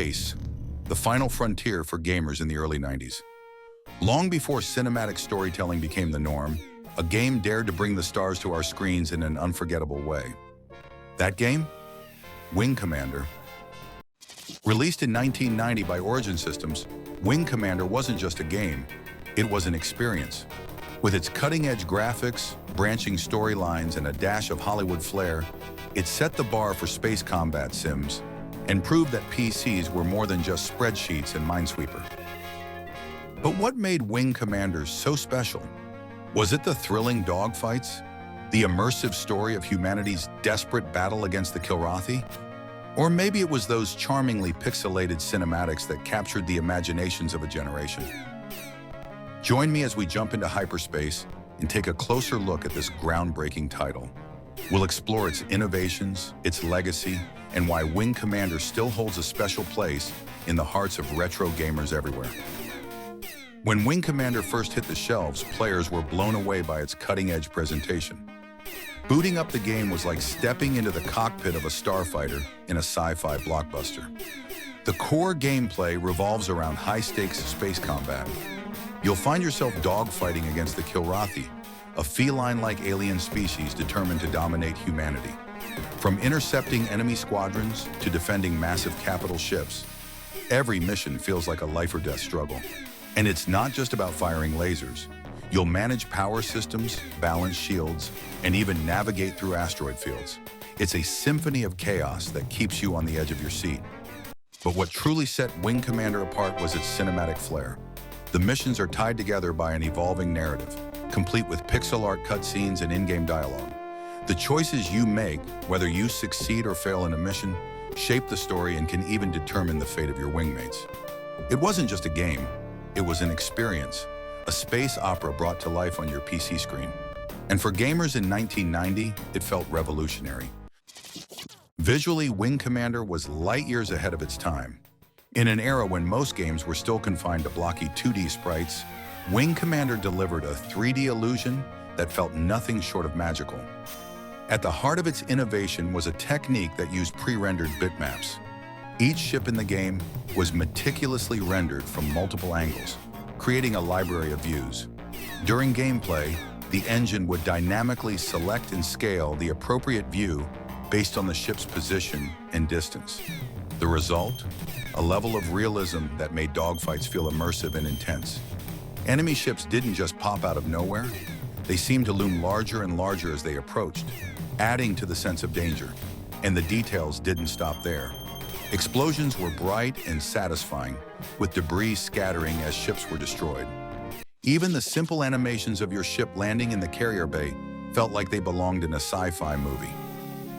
Space, the final frontier for gamers in the early 90s. Long before cinematic storytelling became the norm, a game dared to bring the stars to our screens in an unforgettable way. That game? Wing Commander. Released in 1990 by Origin Systems, Wing Commander wasn't just a game, it was an experience. With its cutting-edge graphics, branching storylines, and a dash of Hollywood flair, it set the bar for space combat sims and proved that PCs were more than just spreadsheets and Minesweeper. But what made Wing Commander so special? Was it the thrilling dogfights? The immersive story of humanity's desperate battle against the Kilrathi? Or maybe it was those charmingly pixelated cinematics that captured the imaginations of a generation. Join me as we jump into hyperspace and take a closer look at this groundbreaking title. We'll explore its innovations, its legacy, and why Wing Commander still holds a special place in the hearts of retro gamers everywhere. When Wing Commander first hit the shelves, players were blown away by its cutting-edge presentation. Booting up the game was like stepping into the cockpit of a starfighter in a sci-fi blockbuster. The core gameplay revolves around high-stakes space combat. You'll find yourself dogfighting against the Kilrathi, a feline-like alien species determined to dominate humanity. From intercepting enemy squadrons to defending massive capital ships, every mission feels like a life-or-death struggle. And it's not just about firing lasers. You'll manage power systems, balance shields, and even navigate through asteroid fields. It's a symphony of chaos that keeps you on the edge of your seat. But what truly set Wing Commander apart was its cinematic flair. The missions are tied together by an evolving narrative, complete with pixel art cutscenes and in-game dialogue. The choices you make, whether you succeed or fail in a mission, shape the story and can even determine the fate of your wingmates. It wasn't just a game, it was an experience, a space opera brought to life on your PC screen. And for gamers in 1990, it felt revolutionary. Visually, Wing Commander was light years ahead of its time. In an era when most games were still confined to blocky 2D sprites, Wing Commander delivered a 3D illusion that felt nothing short of magical. At the heart of its innovation was a technique that used pre-rendered bitmaps. Each ship in the game was meticulously rendered from multiple angles, creating a library of views. During gameplay, the engine would dynamically select and scale the appropriate view based on the ship's position and distance. The result? A level of realism that made dogfights feel immersive and intense. Enemy ships didn't just pop out of nowhere. They seemed to loom larger and larger as they approached, adding to the sense of danger. And the details didn't stop there. Explosions were bright and satisfying, with debris scattering as ships were destroyed. Even the simple animations of your ship landing in the carrier bay felt like they belonged in a sci-fi movie.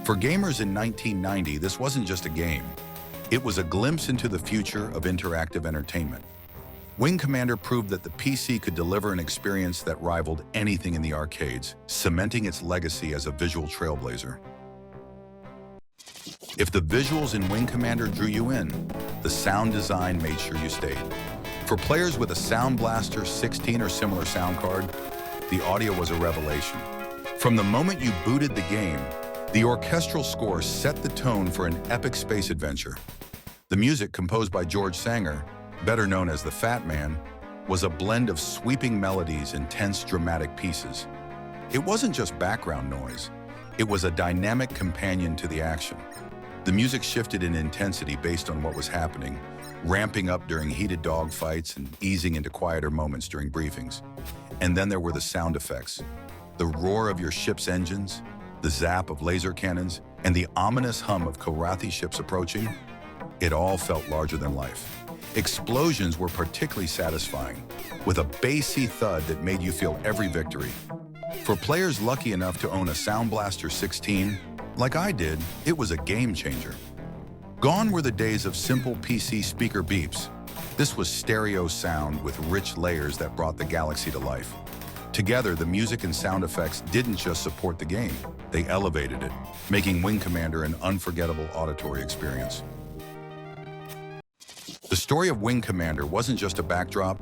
For gamers in 1990, this wasn't just a game. It was a glimpse into the future of interactive entertainment. Wing Commander proved that the PC could deliver an experience that rivaled anything in the arcades, cementing its legacy as a visual trailblazer. If the visuals in Wing Commander drew you in, the sound design made sure you stayed. For players with a Sound Blaster 16 or similar sound card, the audio was a revelation. From the moment you booted the game, the orchestral score set the tone for an epic space adventure. The music, composed by George Sanger, better known as the Fat Man, was a blend of sweeping melodies and tense, dramatic pieces. It wasn't just background noise. It was a dynamic companion to the action. The music shifted in intensity based on what was happening, ramping up during heated dogfights and easing into quieter moments during briefings. And then there were the sound effects. The roar of your ship's engines, the zap of laser cannons, and the ominous hum of Kilrathi ships approaching. It all felt larger than life. Explosions were particularly satisfying, with a bassy thud that made you feel every victory. For players lucky enough to own a Sound Blaster 16, like I did, it was a game changer. Gone were the days of simple PC speaker beeps. This was stereo sound with rich layers that brought the galaxy to life. Together, the music and sound effects didn't just support the game, they elevated it, making Wing Commander an unforgettable auditory experience. The story of Wing Commander wasn't just a backdrop,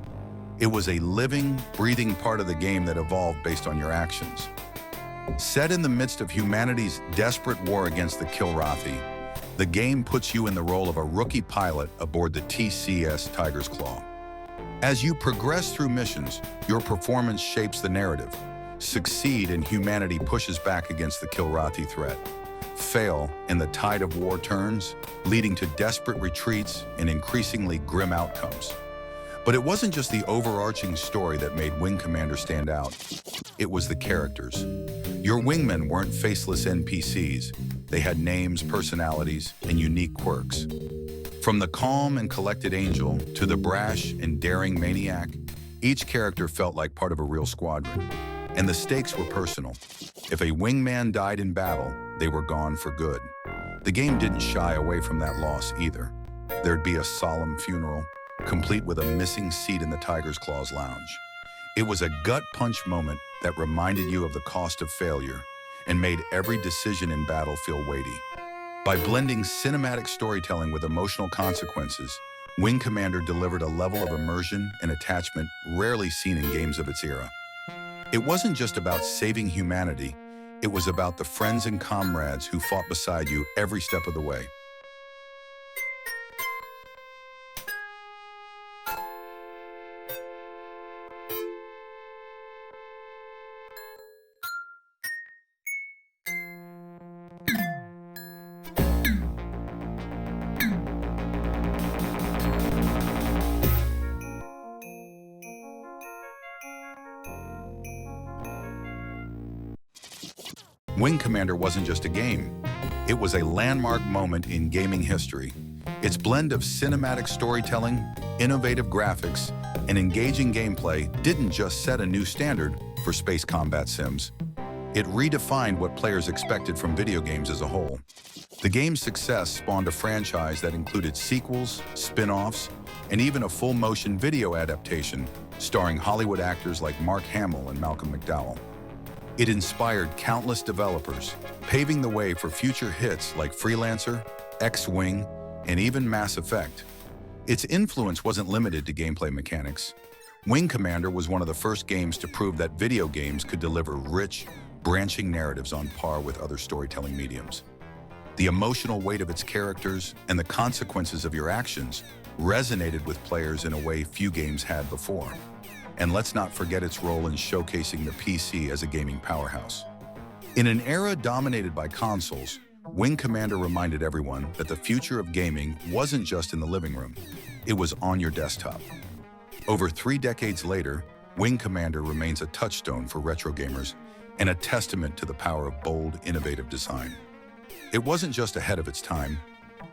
it was a living, breathing part of the game that evolved based on your actions. Set in the midst of humanity's desperate war against the Kilrathi, The game puts you in the role of a rookie pilot aboard the TCS Tiger's Claw. As you progress through missions, your performance shapes the narrative. Succeed and humanity pushes back against the Kilrathi threat. Fail and the tide of war turns, leading to desperate retreats and increasingly grim outcomes. But it wasn't just the overarching story that made Wing Commander stand out. It was the characters. Your wingmen weren't faceless NPCs. They had names, personalities, and unique quirks. From the calm and collected angel to the brash and daring maniac, each character felt like part of a real squadron. And the stakes were personal. If a wingman died in battle, they were gone for good. The game didn't shy away from that loss either. There'd be a solemn funeral, complete with a missing seat in the Tiger's Claws lounge. It was a gut-punch moment that reminded you of the cost of failure and made every decision in battle feel weighty. By blending cinematic storytelling with emotional consequences, Wing Commander delivered a level of immersion and attachment rarely seen in games of its era. It wasn't just about saving humanity, it was about the friends and comrades who fought beside you every step of the way. Wing Commander wasn't just a game. It was a landmark moment in gaming history. Its blend of cinematic storytelling, innovative graphics, and engaging gameplay didn't just set a new standard for space combat sims. It redefined what players expected from video games as a whole. The game's success spawned a franchise that included sequels, spin-offs, and even a full-motion video adaptation starring Hollywood actors like Mark Hamill and Malcolm McDowell. It inspired countless developers, paving the way for future hits like Freelancer, X-Wing, and even Mass Effect. Its influence wasn't limited to gameplay mechanics. Wing Commander was one of the first games to prove that video games could deliver rich, branching narratives on par with other storytelling mediums. The emotional weight of its characters and the consequences of your actions resonated with players in a way few games had before. And let's not forget its role in showcasing the PC as a gaming powerhouse. In an era dominated by consoles, Wing Commander reminded everyone that the future of gaming wasn't just in the living room, it was on your desktop. Over 3 decades later, Wing Commander remains a touchstone for retro gamers and a testament to the power of bold, innovative design. It wasn't just ahead of its time,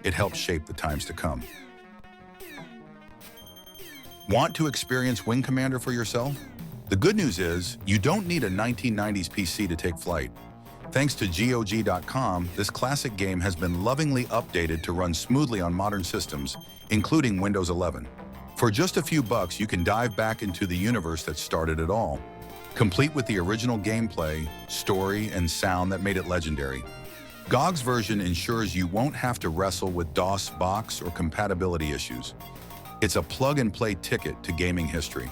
it helped shape the times to come. Want to experience Wing Commander for yourself? The good news is, you don't need a 1990s PC to take flight. Thanks to GOG.com, this classic game has been lovingly updated to run smoothly on modern systems, including Windows 11. For just a few bucks, you can dive back into the universe that started it all, complete with the original gameplay, story, and sound that made it legendary. GOG's version ensures you won't have to wrestle with DOS, box, or compatibility issues. It's a plug-and-play ticket to gaming history.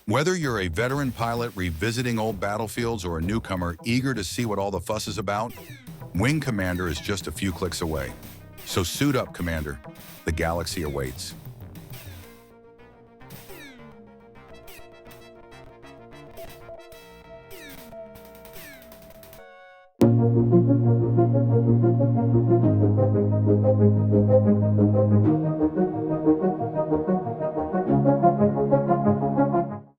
Whether you're a veteran pilot revisiting old battlefields or a newcomer eager to see what all the fuss is about, Wing Commander is just a few clicks away. So suit up, Commander. The galaxy awaits. Thank you.